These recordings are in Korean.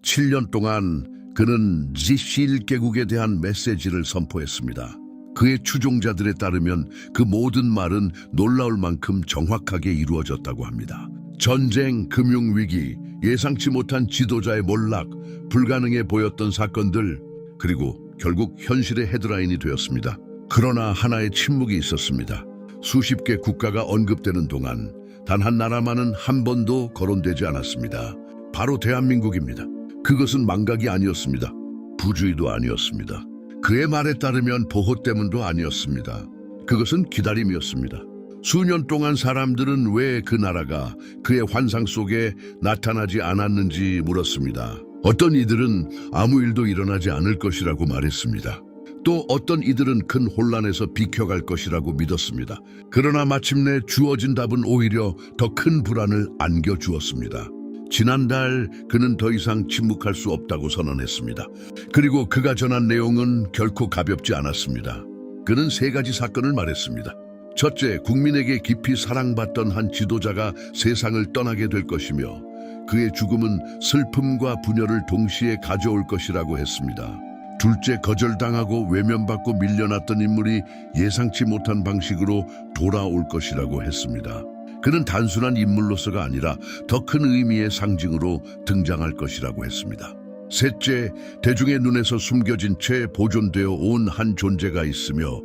7년 동안 그는 지실 개국에 대한 메시지를 선포했습니다. 그의 추종자들에 따르면 그 모든 말은 놀라울 만큼 정확하게 이루어졌다고 합니다. 전쟁, 금융위기, 예상치 못한 지도자의 몰락, 불가능해 보였던 사건들, 그리고 결국 현실의 헤드라인이 되었습니다. 그러나 하나의 침묵이 있었습니다. 수십 개 국가가 언급되는 동안 단 한 나라만은 한 번도 거론되지 않았습니다. 바로 대한민국입니다. 그것은 망각이 아니었습니다. 부주의도 아니었습니다. 그의 말에 따르면 보호 때문도 아니었습니다. 그것은 기다림이었습니다. 수년 동안 사람들은 왜 그 나라가 그의 환상 속에 나타나지 않았는지 물었습니다. 어떤 이들은 아무 일도 일어나지 않을 것이라고 말했습니다. 또 어떤 이들은 큰 혼란에서 비켜갈 것이라고 믿었습니다. 그러나 마침내 주어진 답은 오히려 더 큰 불안을 안겨주었습니다. 지난달 그는 더 이상 침묵할 수 없다고 선언했습니다. 그리고 그가 전한 내용은 결코 가볍지 않았습니다. 그는 세 가지 사건을 말했습니다. 첫째, 국민에게 깊이 사랑받던 한 지도자가 세상을 떠나게 될 것이며 그의 죽음은 슬픔과 분열을 동시에 가져올 것이라고 했습니다. 둘째, 거절당하고 외면받고 밀려났던 인물이 예상치 못한 방식으로 돌아올 것이라고 했습니다. 그는 단순한 인물로서가 아니라 더 큰 의미의 상징으로 등장할 것이라고 했습니다. 셋째, 대중의 눈에서 숨겨진 채 보존되어 온 한 존재가 있으며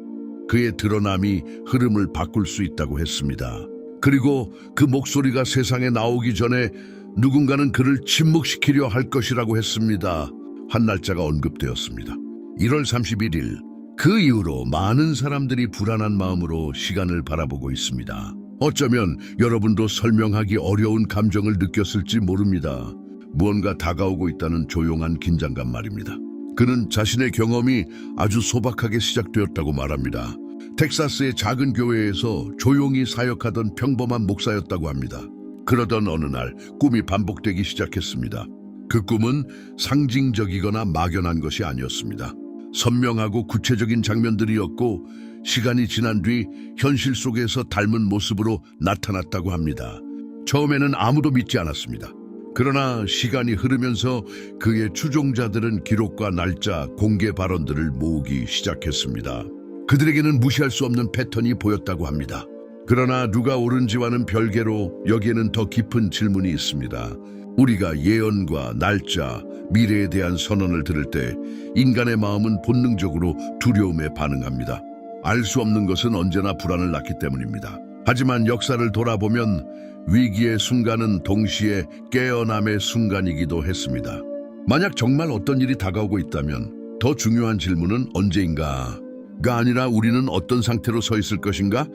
그의 드러남이 흐름을 바꿀 수 있다고 했습니다. 그리고 그 목소리가 세상에 나오기 전에 누군가는 그를 침묵시키려 할 것이라고 했습니다. 한 날짜가 언급되었습니다. 1월 31일. 그 이후로 많은 사람들이 불안한 마음으로 시간을 바라보고 있습니다. 어쩌면 여러분도 설명하기 어려운 감정을 느꼈을지 모릅니다. 무언가 다가오고 있다는 조용한 긴장감 말입니다. 그는 자신의 경험이 아주 소박하게 시작되었다고 말합니다. 텍사스의 작은 교회에서 조용히 사역하던 평범한 목사였다고 합니다. 그러던 어느 날 꿈이 반복되기 시작했습니다. 그 꿈은 상징적이거나 막연한 것이 아니었습니다. 선명하고 구체적인 장면들이었고 시간이 지난 뒤 현실 속에서 닮은 모습으로 나타났다고 합니다. 처음에는 아무도 믿지 않았습니다. 그러나 시간이 흐르면서 그의 추종자들은 기록과 날짜, 공개 발언들을 모으기 시작했습니다. 그들에게는 무시할 수 없는 패턴이 보였다고 합니다. 그러나 누가 옳은지와는 별개로 여기에는 더 깊은 질문이 있습니다. 우리가 예언과 날짜, 미래에 대한 선언을 들을 때 인간의 마음은 본능적으로 두려움에 반응합니다. 알 수 없는 것은 언제나 불안을 낳기 때문입니다. 하지만 역사를 돌아보면 위기의 순간은 동시에 깨어남의 순간이기도 했습니다. 만약 정말 어떤 일이 다가오고 있다면 더 중요한 질문은 언제인가가 아니라 우리는 어떤 상태로 서 있을 것인가?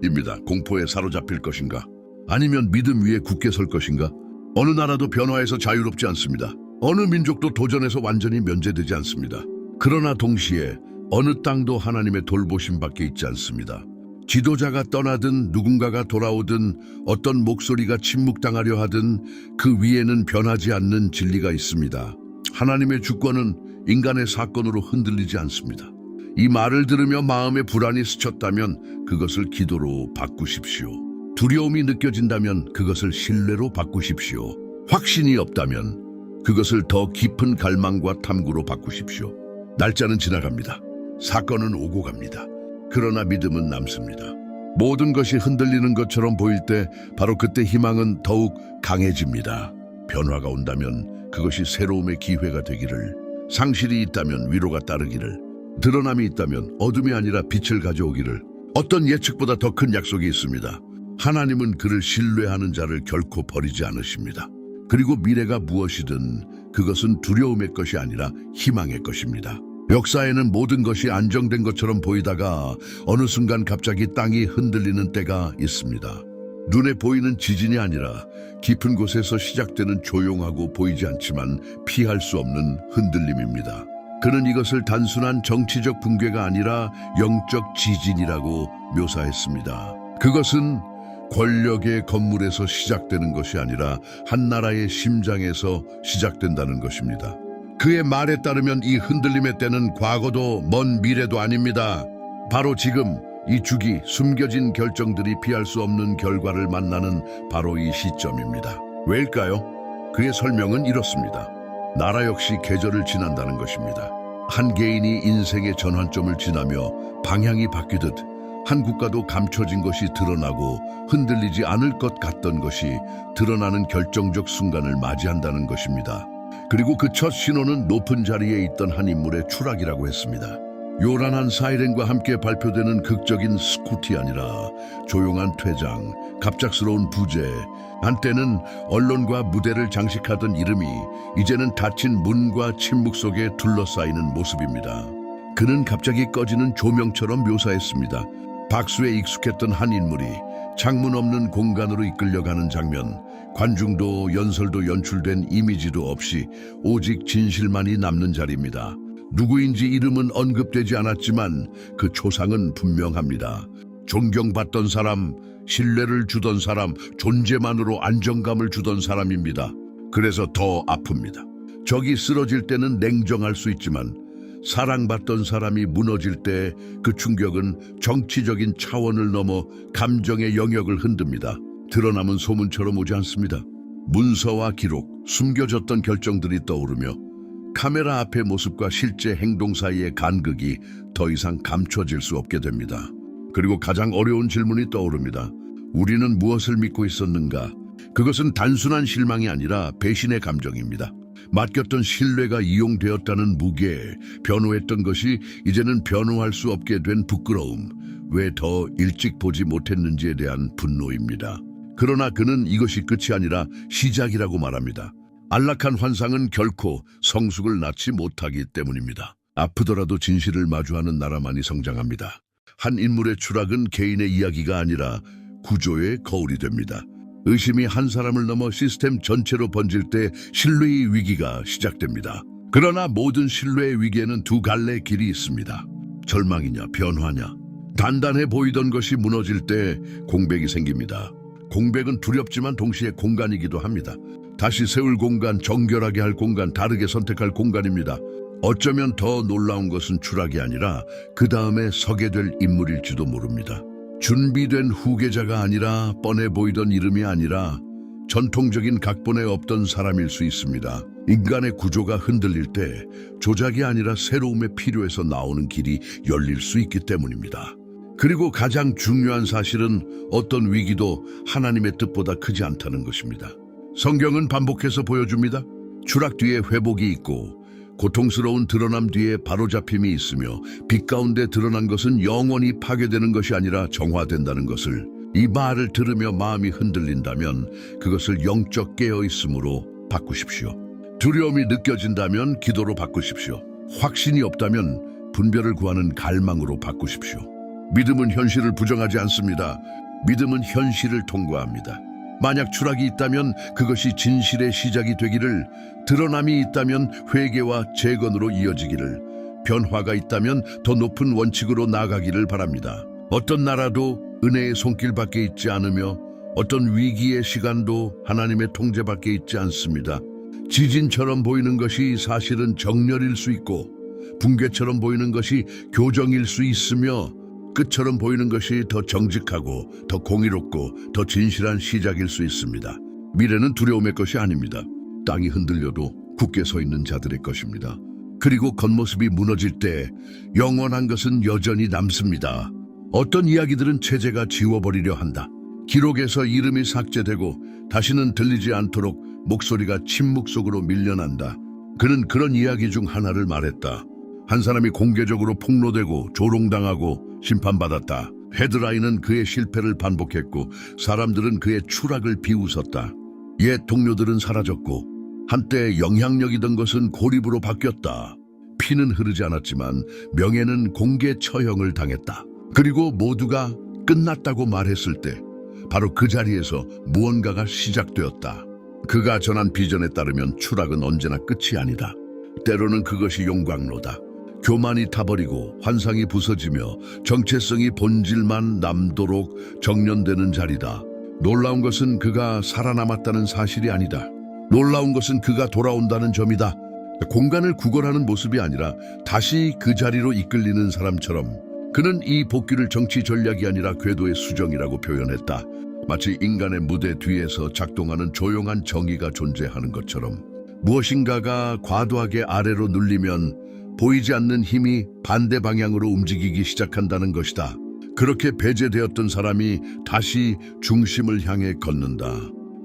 입니다. 공포에 사로잡힐 것인가? 아니면 믿음 위에 굳게 설 것인가? 어느 나라도 변화에서 자유롭지 않습니다. 어느 민족도 도전에서 완전히 면제되지 않습니다. 그러나 동시에 어느 땅도 하나님의 돌보심 밖에 있지 않습니다. 지도자가 떠나든 누군가가 돌아오든 어떤 목소리가 침묵당하려 하든 그 위에는 변하지 않는 진리가 있습니다. 하나님의 주권은 인간의 사건으로 흔들리지 않습니다. 이 말을 들으며 마음의 불안이 스쳤다면 그것을 기도로 바꾸십시오. 두려움이 느껴진다면 그것을 신뢰로 바꾸십시오. 확신이 없다면 그것을 더 깊은 갈망과 탐구로 바꾸십시오. 날짜는 지나갑니다. 사건은 오고 갑니다. 그러나 믿음은 남습니다. 모든 것이 흔들리는 것처럼 보일 때 바로 그때 희망은 더욱 강해집니다. 변화가 온다면 그것이 새로움의 기회가 되기를, 상실이 있다면 위로가 따르기를, 드러남이 있다면 어둠이 아니라 빛을 가져오기를, 어떤 예측보다 더 큰 약속이 있습니다. 하나님은 그를 신뢰하는 자를 결코 버리지 않으십니다. 그리고 미래가 무엇이든 그것은 두려움의 것이 아니라 희망의 것입니다. 역사에는 모든 것이 안정된 것처럼 보이다가 어느 순간 갑자기 땅이 흔들리는 때가 있습니다. 눈에 보이는 지진이 아니라 깊은 곳에서 시작되는 조용하고 보이지 않지만 피할 수 없는 흔들림입니다. 그는 이것을 단순한 정치적 붕괴가 아니라 영적 지진이라고 묘사했습니다. 그것은 권력의 건물에서 시작되는 것이 아니라 한 나라의 심장에서 시작된다는 것입니다. 그의 말에 따르면 이 흔들림의 때는 과거도 먼 미래도 아닙니다. 바로 지금 이 주기, 숨겨진 결정들이 피할 수 없는 결과를 만나는 바로 이 시점입니다. 왜일까요? 그의 설명은 이렇습니다. 나라 역시 계절을 지난다는 것입니다. 한 개인이 인생의 전환점을 지나며 방향이 바뀌듯 한 국가도 감춰진 것이 드러나고 흔들리지 않을 것 같던 것이 드러나는 결정적 순간을 맞이한다는 것입니다. 그리고 그 첫 신호는 높은 자리에 있던 한 인물의 추락이라고 했습니다. 요란한 사이렌과 함께 발표되는 극적인 스쿠트이 아니라 조용한 퇴장, 갑작스러운 부재, 한때는 언론과 무대를 장식하던 이름이 이제는 닫힌 문과 침묵 속에 둘러싸이는 모습입니다. 그는 갑자기 꺼지는 조명처럼 묘사했습니다. 박수에 익숙했던 한 인물이 창문 없는 공간으로 이끌려가는 장면, 관중도 연설도 연출된 이미지도 없이 오직 진실만이 남는 자리입니다. 누구인지 이름은 언급되지 않았지만 그 초상은 분명합니다. 존경받던 사람, 신뢰를 주던 사람, 존재만으로 안정감을 주던 사람입니다. 그래서 더 아픕니다. 적이 쓰러질 때는 냉정할 수 있지만 사랑받던 사람이 무너질 때 그 충격은 정치적인 차원을 넘어 감정의 영역을 흔듭니다. 드러남은 소문처럼 오지 않습니다. 문서와 기록, 숨겨졌던 결정들이 떠오르며 카메라 앞의 모습과 실제 행동 사이의 간극이 더 이상 감춰질 수 없게 됩니다. 그리고 가장 어려운 질문이 떠오릅니다. 우리는 무엇을 믿고 있었는가? 그것은 단순한 실망이 아니라 배신의 감정입니다. 맡겼던 신뢰가 이용되었다는 무게, 변호했던 것이 이제는 변호할 수 없게 된 부끄러움, 왜 더 일찍 보지 못했는지에 대한 분노입니다. 그러나 그는 이것이 끝이 아니라 시작이라고 말합니다. 안락한 환상은 결코 성숙을 낳지 못하기 때문입니다. 아프더라도 진실을 마주하는 나라만이 성장합니다. 한 인물의 추락은 개인의 이야기가 아니라 구조의 거울이 됩니다. 의심이 한 사람을 넘어 시스템 전체로 번질 때 신뢰의 위기가 시작됩니다. 그러나 모든 신뢰의 위기에는 두 갈래의 길이 있습니다. 절망이냐 변화냐. 단단해 보이던 것이 무너질 때 공백이 생깁니다. 공백은 두렵지만 동시에 공간이기도 합니다. 다시 세울 공간, 정결하게 할 공간, 다르게 선택할 공간입니다. 어쩌면 더 놀라운 것은 추락이 아니라 그 다음에 서게 될 인물일지도 모릅니다. 준비된 후계자가 아니라 뻔해 보이던 이름이 아니라 전통적인 각본에 없던 사람일 수 있습니다. 인간의 구조가 흔들릴 때 조작이 아니라 새로움에 필요해서 나오는 길이 열릴 수 있기 때문입니다. 그리고 가장 중요한 사실은 어떤 위기도 하나님의 뜻보다 크지 않다는 것입니다. 성경은 반복해서 보여줍니다. 추락 뒤에 회복이 있고 고통스러운 드러남 뒤에 바로잡힘이 있으며 빛 가운데 드러난 것은 영원히 파괴되는 것이 아니라 정화된다는 것을, 이 말을 들으며 마음이 흔들린다면 그것을 영적 깨어있음으로 바꾸십시오. 두려움이 느껴진다면 기도로 바꾸십시오. 확신이 없다면 분별을 구하는 갈망으로 바꾸십시오. 믿음은 현실을 부정하지 않습니다. 믿음은 현실을 통과합니다. 만약 추락이 있다면 그것이 진실의 시작이 되기를, 드러남이 있다면 회개와 재건으로 이어지기를, 변화가 있다면 더 높은 원칙으로 나아가기를 바랍니다. 어떤 나라도 은혜의 손길 밖에 있지 않으며 어떤 위기의 시간도 하나님의 통제 밖에 있지 않습니다. 지진처럼 보이는 것이 사실은 정렬일 수 있고, 붕괴처럼 보이는 것이 교정일 수 있으며, 끝처럼 보이는 것이 더 정직하고 더 공의롭고 더 진실한 시작일 수 있습니다. 미래는 두려움의 것이 아닙니다. 땅이 흔들려도 굳게 서 있는 자들의 것입니다. 그리고 겉모습이 무너질 때 영원한 것은 여전히 남습니다. 어떤 이야기들은 체제가 지워버리려 한다. 기록에서 이름이 삭제되고 다시는 들리지 않도록 목소리가 침묵 속으로 밀려난다. 그는 그런 이야기 중 하나를 말했다. 한 사람이 공개적으로 폭로되고 조롱당하고 심판받았다. 헤드라인은 그의 실패를 반복했고 사람들은 그의 추락을 비웃었다. 옛 동료들은 사라졌고 한때 영향력이던 것은 고립으로 바뀌었다. 피는 흐르지 않았지만 명예는 공개 처형을 당했다. 그리고 모두가 끝났다고 말했을 때 바로 그 자리에서 무언가가 시작되었다. 그가 전한 비전에 따르면 추락은 언제나 끝이 아니다. 때로는 그것이 용광로다. 교만이 타버리고 환상이 부서지며 정체성이 본질만 남도록 정련되는 자리다. 놀라운 것은 그가 살아남았다는 사실이 아니다. 놀라운 것은 그가 돌아온다는 점이다. 공간을 구걸하는 모습이 아니라 다시 그 자리로 이끌리는 사람처럼 그는 이 복귀를 정치 전략이 아니라 궤도의 수정이라고 표현했다. 마치 인간의 무대 뒤에서 작동하는 조용한 정의가 존재하는 것처럼. 무엇인가가 과도하게 아래로 눌리면 보이지 않는 힘이 반대 방향으로 움직이기 시작한다는 것이다. 그렇게 배제되었던 사람이 다시 중심을 향해 걷는다.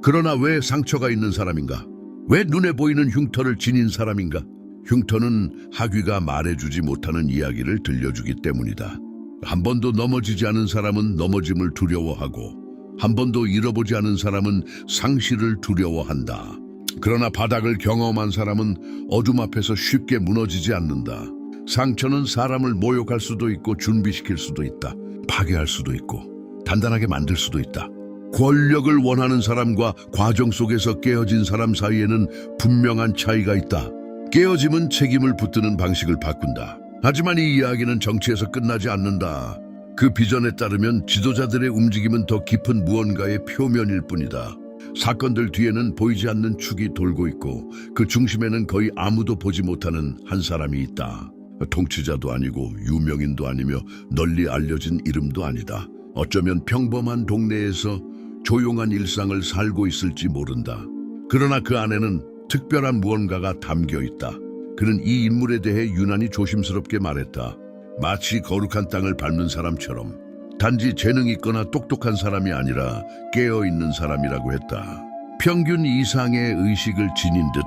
그러나 왜 상처가 있는 사람인가? 왜 눈에 보이는 흉터를 지닌 사람인가? 흉터는 하귀가 말해주지 못하는 이야기를 들려주기 때문이다. 한 번도 넘어지지 않은 사람은 넘어짐을 두려워하고 한 번도 잃어보지 않은 사람은 상실을 두려워한다. 그러나 바닥을 경험한 사람은 어둠 앞에서 쉽게 무너지지 않는다. 상처는 사람을 모욕할 수도 있고 준비시킬 수도 있다. 파괴할 수도 있고 단단하게 만들 수도 있다. 권력을 원하는 사람과 과정 속에서 깨어진 사람 사이에는 분명한 차이가 있다. 깨어짐은 책임을 붙드는 방식을 바꾼다. 하지만 이 이야기는 정치에서 끝나지 않는다. 그 비전에 따르면 지도자들의 움직임은 더 깊은 무언가의 표면일 뿐이다. 사건들 뒤에는 보이지 않는 축이 돌고 있고 그 중심에는 거의 아무도 보지 못하는 한 사람이 있다. 통치자도 아니고 유명인도 아니며 널리 알려진 이름도 아니다. 어쩌면 평범한 동네에서 조용한 일상을 살고 있을지 모른다. 그러나 그 안에는 특별한 무언가가 담겨 있다. 그는 이 인물에 대해 유난히 조심스럽게 말했다. 마치 거룩한 땅을 밟는 사람처럼. 단지 재능이 있거나 똑똑한 사람이 아니라 깨어있는 사람이라고 했다. 평균 이상의 의식을 지닌 듯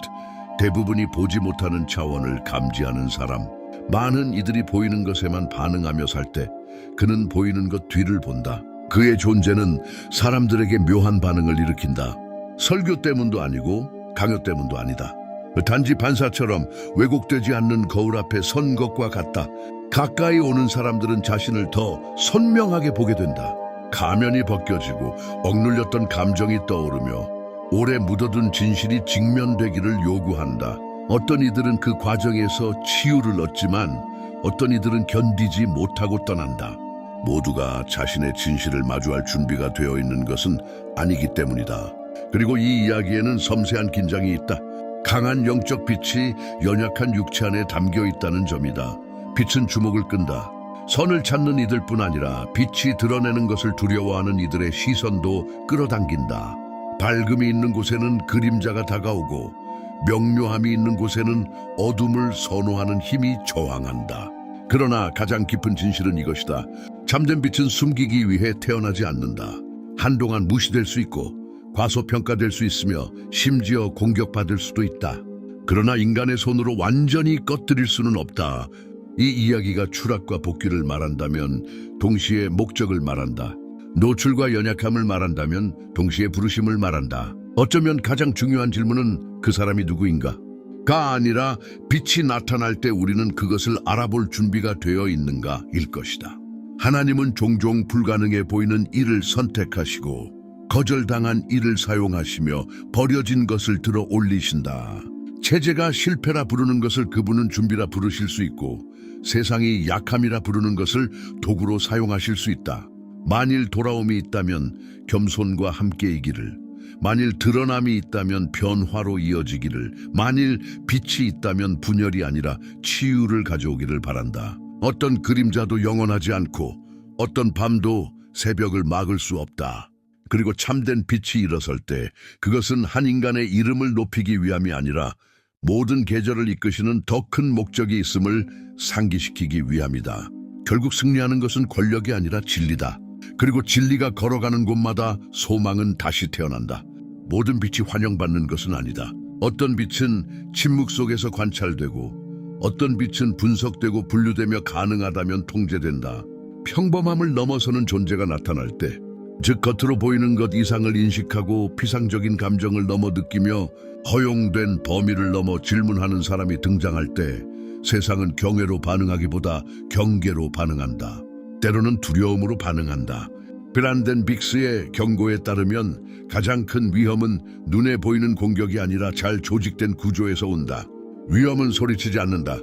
대부분이 보지 못하는 차원을 감지하는 사람. 많은 이들이 보이는 것에만 반응하며 살 때 그는 보이는 것 뒤를 본다. 그의 존재는 사람들에게 묘한 반응을 일으킨다. 설교 때문도 아니고 강요 때문도 아니다. 단지 반사처럼 왜곡되지 않는 거울 앞에 선 것과 같다. 가까이 오는 사람들은 자신을 더 선명하게 보게 된다. 가면이 벗겨지고 억눌렸던 감정이 떠오르며 오래 묻어둔 진실이 직면되기를 요구한다. 어떤 이들은 그 과정에서 치유를 얻지만 어떤 이들은 견디지 못하고 떠난다. 모두가 자신의 진실을 마주할 준비가 되어 있는 것은 아니기 때문이다. 그리고 이 이야기에는 섬세한 긴장이 있다. 강한 영적 빛이 연약한 육체 안에 담겨 있다는 점이다. 빛은 주목을 끈다. 선을 찾는 이들뿐 아니라 빛이 드러내는 것을 두려워하는 이들의 시선도 끌어당긴다. 밝음이 있는 곳에는 그림자가 다가오고 명료함이 있는 곳에는 어둠을 선호하는 힘이 저항한다. 그러나 가장 깊은 진실은 이것이다. 참된 빛은 숨기기 위해 태어나지 않는다. 한동안 무시될 수 있고 과소평가될 수 있으며 심지어 공격받을 수도 있다. 그러나 인간의 손으로 완전히 꺼뜨릴 수는 없다. 이 이야기가 추락과 복귀를 말한다면 동시에 목적을 말한다. 노출과 연약함을 말한다면 동시에 부르심을 말한다. 어쩌면 가장 중요한 질문은 그 사람이 누구인가? 가 아니라 빛이 나타날 때 우리는 그것을 알아볼 준비가 되어 있는가 일 것이다. 하나님은 종종 불가능해 보이는 일을 선택하시고 거절당한 일을 사용하시며 버려진 것을 들어 올리신다. 체제가 실패라 부르는 것을 그분은 준비라 부르실 수 있고 세상이 약함이라 부르는 것을 도구로 사용하실 수 있다. 만일 돌아옴이 있다면 겸손과 함께이기를, 만일 드러남이 있다면 변화로 이어지기를, 만일 빛이 있다면 분열이 아니라 치유를 가져오기를 바란다. 어떤 그림자도 영원하지 않고 어떤 밤도 새벽을 막을 수 없다. 그리고 참된 빛이 일어설 때 그것은 한 인간의 이름을 높이기 위함이 아니라 모든 계절을 이끄시는 더 큰 목적이 있음을 상기시키기 위함이다. 결국 승리하는 것은 권력이 아니라 진리다. 그리고 진리가 걸어가는 곳마다 소망은 다시 태어난다. 모든 빛이 환영받는 것은 아니다. 어떤 빛은 침묵 속에서 관찰되고 어떤 빛은 분석되고 분류되며 가능하다면 통제된다. 평범함을 넘어서는 존재가 나타날 때, 즉 겉으로 보이는 것 이상을 인식하고 피상적인 감정을 넘어 느끼며 허용된 범위를 넘어 질문하는 사람이 등장할 때 세상은 경외로 반응하기보다 경계로 반응한다. 때로는 두려움으로 반응한다. 브란덴 빅스의 경고에 따르면 가장 큰 위험은 눈에 보이는 공격이 아니라 잘 조직된 구조에서 온다. 위험은 소리치지 않는다.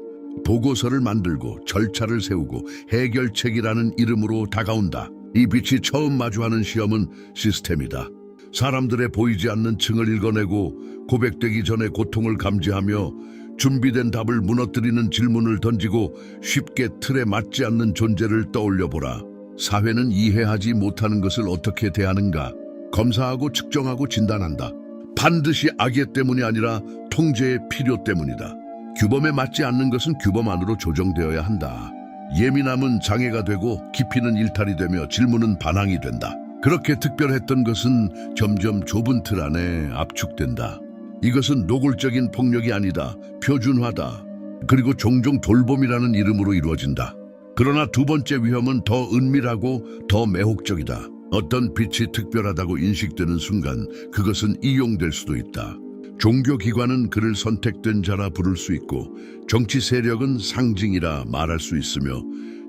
보고서를 만들고 절차를 세우고 해결책이라는 이름으로 다가온다. 이 빛이 처음 마주하는 시험은 시스템이다. 사람들의 보이지 않는 층을 읽어내고 고백되기 전에 고통을 감지하며 준비된 답을 무너뜨리는 질문을 던지고 쉽게 틀에 맞지 않는 존재를 떠올려보라. 사회는 이해하지 못하는 것을 어떻게 대하는가? 검사하고 측정하고 진단한다. 반드시 악의 때문이 아니라 통제의 필요 때문이다. 규범에 맞지 않는 것은 규범 안으로 조정되어야 한다. 예민함은 장애가 되고 깊이는 일탈이 되며 질문은 반항이 된다. 그렇게 특별했던 것은 점점 좁은 틀 안에 압축된다. 이것은 노골적인 폭력이 아니다. 표준화다. 그리고 종종 돌봄이라는 이름으로 이루어진다. 그러나 두 번째 위험은 더 은밀하고 더 매혹적이다. 어떤 빛이 특별하다고 인식되는 순간 그것은 이용될 수도 있다. 종교기관은 그를 선택된 자라 부를 수 있고 정치 세력은 상징이라 말할 수 있으며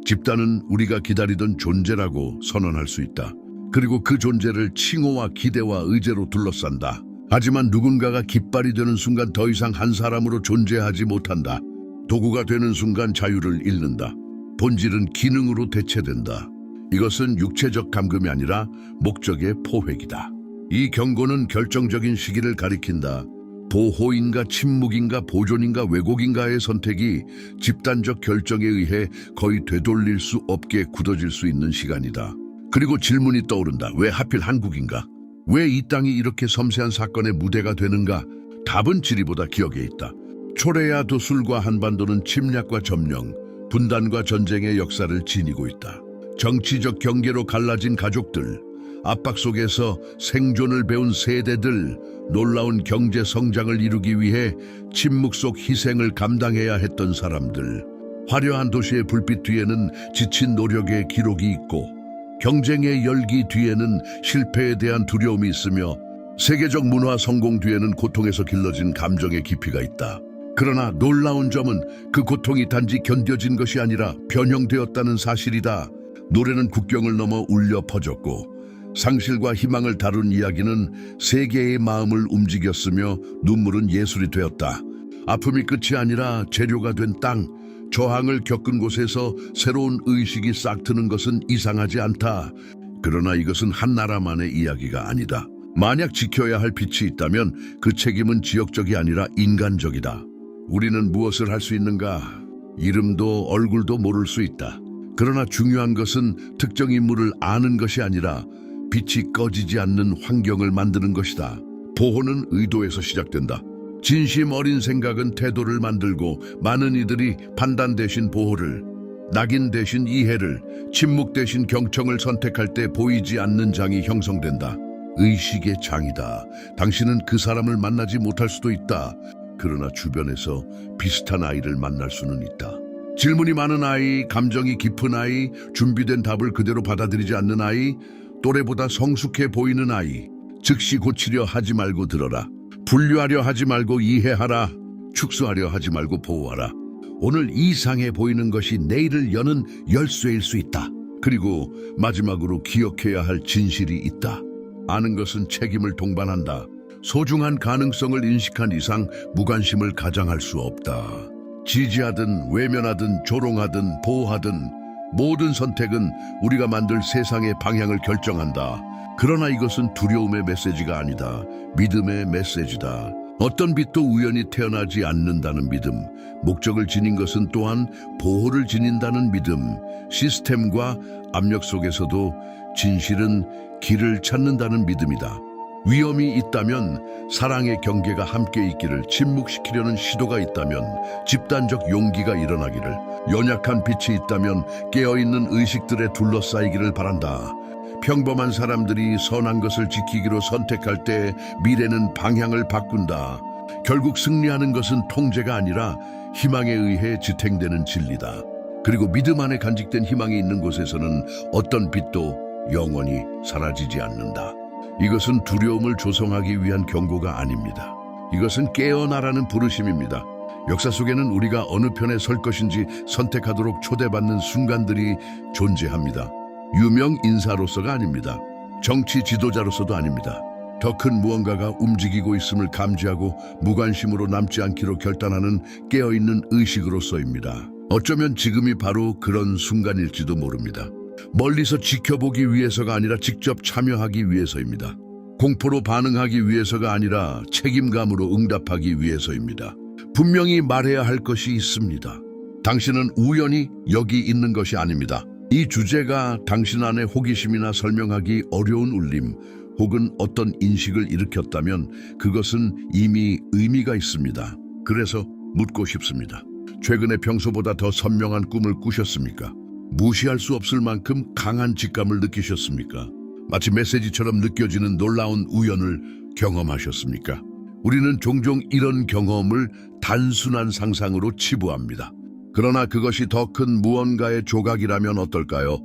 집단은 우리가 기다리던 존재라고 선언할 수 있다. 그리고 그 존재를 칭호와 기대와 의제로 둘러싼다. 하지만 누군가가 깃발이 되는 순간 더 이상 한 사람으로 존재하지 못한다. 도구가 되는 순간 자유를 잃는다. 본질은 기능으로 대체된다. 이것은 육체적 감금이 아니라 목적의 포획이다. 이 경고는 결정적인 시기를 가리킨다. 보호인가 침묵인가 보존인가 왜곡인가의 선택이 집단적 결정에 의해 거의 되돌릴 수 없게 굳어질 수 있는 시간이다. 그리고 질문이 떠오른다. 왜 하필 한국인가? 왜 이 땅이 이렇게 섬세한 사건의 무대가 되는가? 답은 지리보다 기억에 있다. 초래야 도술과 한반도는 침략과 점령, 분단과 전쟁의 역사를 지니고 있다. 정치적 경계로 갈라진 가족들, 압박 속에서 생존을 배운 세대들, 놀라운 경제 성장을 이루기 위해 침묵 속 희생을 감당해야 했던 사람들. 화려한 도시의 불빛 뒤에는 지친 노력의 기록이 있고 경쟁의 열기 뒤에는 실패에 대한 두려움이 있으며 세계적 문화 성공 뒤에는 고통에서 길러진 감정의 깊이가 있다. 그러나 놀라운 점은 그 고통이 단지 견뎌진 것이 아니라 변형되었다는 사실이다. 노래는 국경을 넘어 울려 퍼졌고 상실과 희망을 다룬 이야기는 세계의 마음을 움직였으며 눈물은 예술이 되었다. 아픔이 끝이 아니라 재료가 된 땅, 저항을 겪은 곳에서 새로운 의식이 싹트는 것은 이상하지 않다. 그러나 이것은 한 나라만의 이야기가 아니다. 만약 지켜야 할 빛이 있다면 그 책임은 지역적이 아니라 인간적이다. 우리는 무엇을 할 수 있는가? 이름도 얼굴도 모를 수 있다. 그러나 중요한 것은 특정 인물을 아는 것이 아니라 빛이 꺼지지 않는 환경을 만드는 것이다. 보호는 의도에서 시작된다. 진심 어린 생각은 태도를 만들고 많은 이들이 판단 대신 보호를, 낙인 대신 이해를, 침묵 대신 경청을 선택할 때 보이지 않는 장이 형성된다. 의식의 장이다. 당신은 그 사람을 만나지 못할 수도 있다. 그러나 주변에서 비슷한 아이를 만날 수는 있다. 질문이 많은 아이, 감정이 깊은 아이, 준비된 답을 그대로 받아들이지 않는 아이, 또래보다 성숙해 보이는 아이. 즉시 고치려 하지 말고 들어라. 분류하려 하지 말고 이해하라. 축소하려 하지 말고 보호하라. 오늘 이상해 보이는 것이 내일을 여는 열쇠일 수 있다. 그리고 마지막으로 기억해야 할 진실이 있다. 아는 것은 책임을 동반한다. 소중한 가능성을 인식한 이상 무관심을 가장할 수 없다. 지지하든 외면하든 조롱하든 보호하든 모든 선택은 우리가 만들 세상의 방향을 결정한다. 그러나 이것은 두려움의 메시지가 아니다. 믿음의 메시지다. 어떤 빛도 우연히 태어나지 않는다는 믿음, 목적을 지닌 것은 또한 보호를 지닌다는 믿음, 시스템과 압력 속에서도 진실은 길을 찾는다는 믿음이다. 위험이 있다면 사랑의 경계가 함께 있기를, 침묵시키려는 시도가 있다면 집단적 용기가 일어나기를, 연약한 빛이 있다면 깨어있는 의식들에 둘러싸이기를 바란다. 평범한 사람들이 선한 것을 지키기로 선택할 때 미래는 방향을 바꾼다. 결국 승리하는 것은 통제가 아니라 희망에 의해 지탱되는 진리다. 그리고 믿음 안에 간직된 희망이 있는 곳에서는 어떤 빛도 영원히 사라지지 않는다. 이것은 두려움을 조성하기 위한 경고가 아닙니다. 이것은 깨어나라는 부르심입니다. 역사 속에는 우리가 어느 편에 설 것인지 선택하도록 초대받는 순간들이 존재합니다. 유명 인사로서가 아닙니다. 정치 지도자로서도 아닙니다. 더 큰 무언가가 움직이고 있음을 감지하고 무관심으로 남지 않기로 결단하는 깨어있는 의식으로서입니다. 어쩌면 지금이 바로 그런 순간일지도 모릅니다. 멀리서 지켜보기 위해서가 아니라 직접 참여하기 위해서입니다. 공포로 반응하기 위해서가 아니라 책임감으로 응답하기 위해서입니다. 분명히 말해야 할 것이 있습니다. 당신은 우연히 여기 있는 것이 아닙니다. 이 주제가 당신 안의 호기심이나 설명하기 어려운 울림, 혹은 어떤 인식을 일으켰다면 그것은 이미 의미가 있습니다. 그래서 묻고 싶습니다. 최근에 평소보다 더 선명한 꿈을 꾸셨습니까? 무시할 수 없을 만큼 강한 직감을 느끼셨습니까? 마치 메시지처럼 느껴지는 놀라운 우연을 경험하셨습니까? 우리는 종종 이런 경험을 단순한 상상으로 치부합니다. 그러나 그것이 더 큰 무언가의 조각이라면 어떨까요?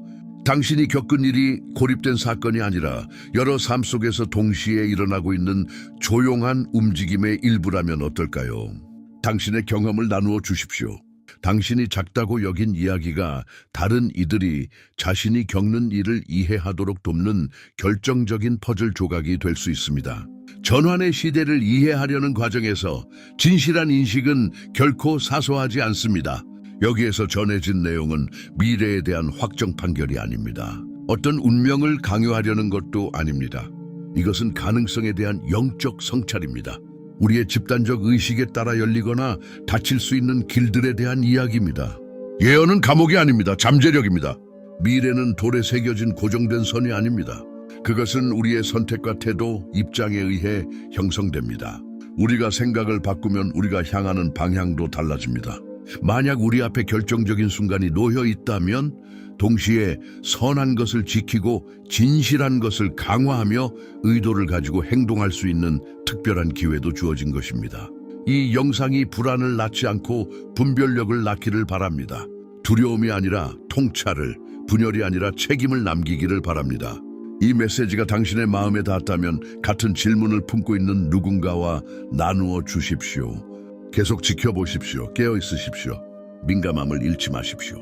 당신이 겪은 일이 고립된 사건이 아니라 여러 삶 속에서 동시에 일어나고 있는 조용한 움직임의 일부라면 어떨까요? 당신의 경험을 나누어 주십시오. 당신이 작다고 여긴 이야기가 다른 이들이 자신이 겪는 일을 이해하도록 돕는 결정적인 퍼즐 조각이 될 수 있습니다. 전환의 시대를 이해하려는 과정에서 진실한 인식은 결코 사소하지 않습니다. 여기에서 전해진 내용은 미래에 대한 확정 판결이 아닙니다. 어떤 운명을 강요하려는 것도 아닙니다. 이것은 가능성에 대한 영적 성찰입니다. 우리의 집단적 의식에 따라 열리거나 닫힐 수 있는 길들에 대한 이야기입니다. 예언은 감옥이 아닙니다. 잠재력입니다. 미래는 돌에 새겨진 고정된 선이 아닙니다. 그것은 우리의 선택과 태도, 입장에 의해 형성됩니다. 우리가 생각을 바꾸면 우리가 향하는 방향도 달라집니다. 만약 우리 앞에 결정적인 순간이 놓여 있다면 동시에 선한 것을 지키고 진실한 것을 강화하며 의도를 가지고 행동할 수 있는 특별한 기회도 주어진 것입니다. 이 영상이 불안을 낳지 않고 분별력을 낳기를 바랍니다. 두려움이 아니라 통찰을, 분열이 아니라 책임을 남기기를 바랍니다. 이 메시지가 당신의 마음에 닿았다면 같은 질문을 품고 있는 누군가와 나누어 주십시오. 계속 지켜보십시오. 깨어 있으십시오. 민감함을 잃지 마십시오.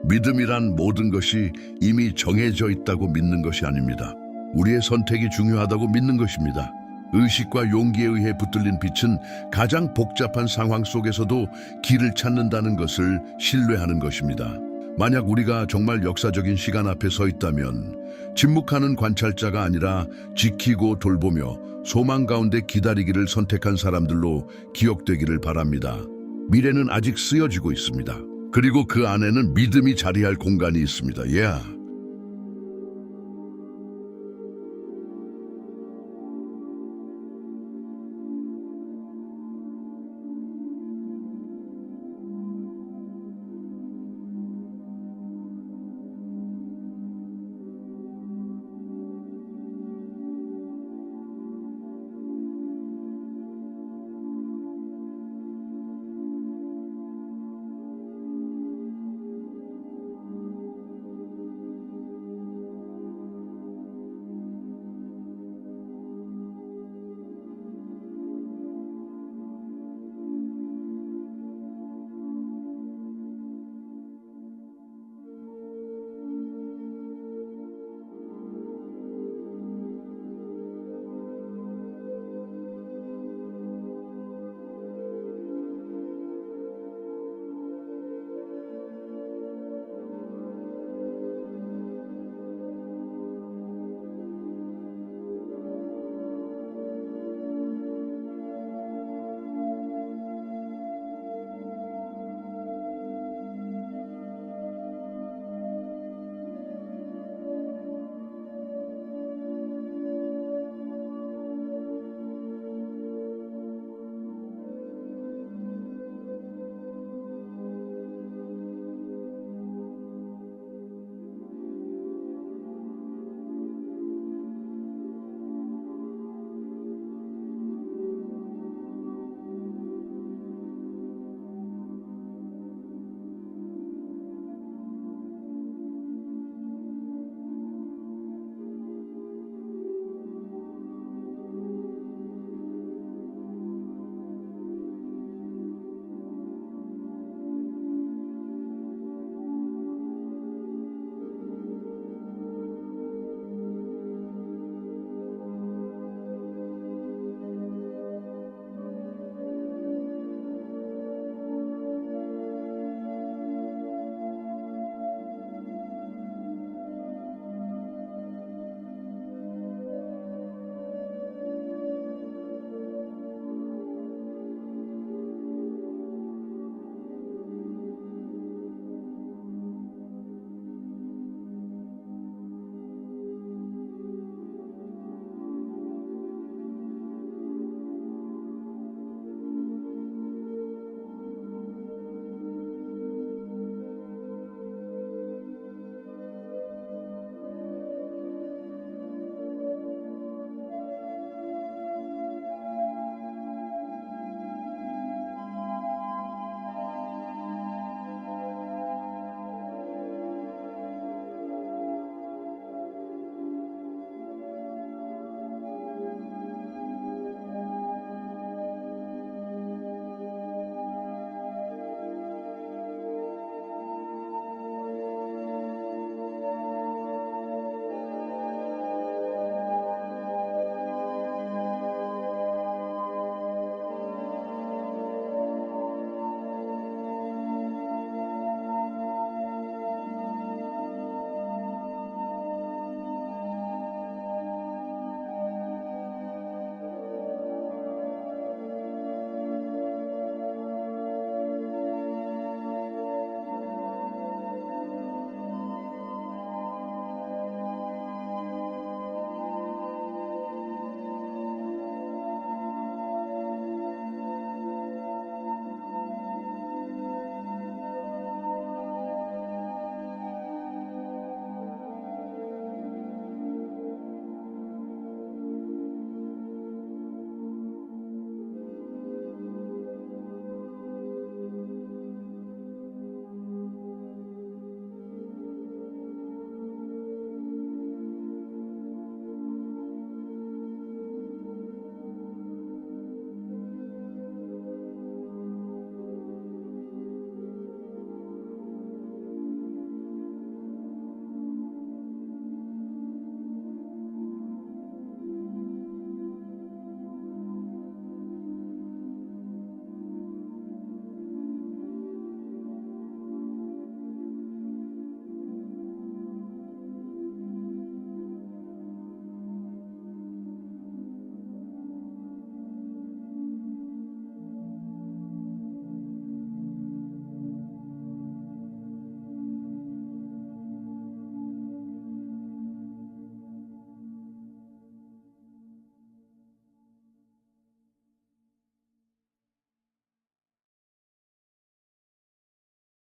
믿음이란 모든 것이 이미 정해져 있다고 믿는 것이 아닙니다. 우리의 선택이 중요하다고 믿는 것입니다. 의식과 용기에 의해 붙들린 빛은 가장 복잡한 상황 속에서도 길을 찾는다는 것을 신뢰하는 것입니다. 만약 우리가 정말 역사적인 시간 앞에 서 있다면 침묵하는 관찰자가 아니라 지키고 돌보며 소망 가운데 기다리기를 선택한 사람들로 기억되기를 바랍니다. 미래는 아직 쓰여지고 있습니다. 그리고 그 안에는 믿음이 자리할 공간이 있습니다.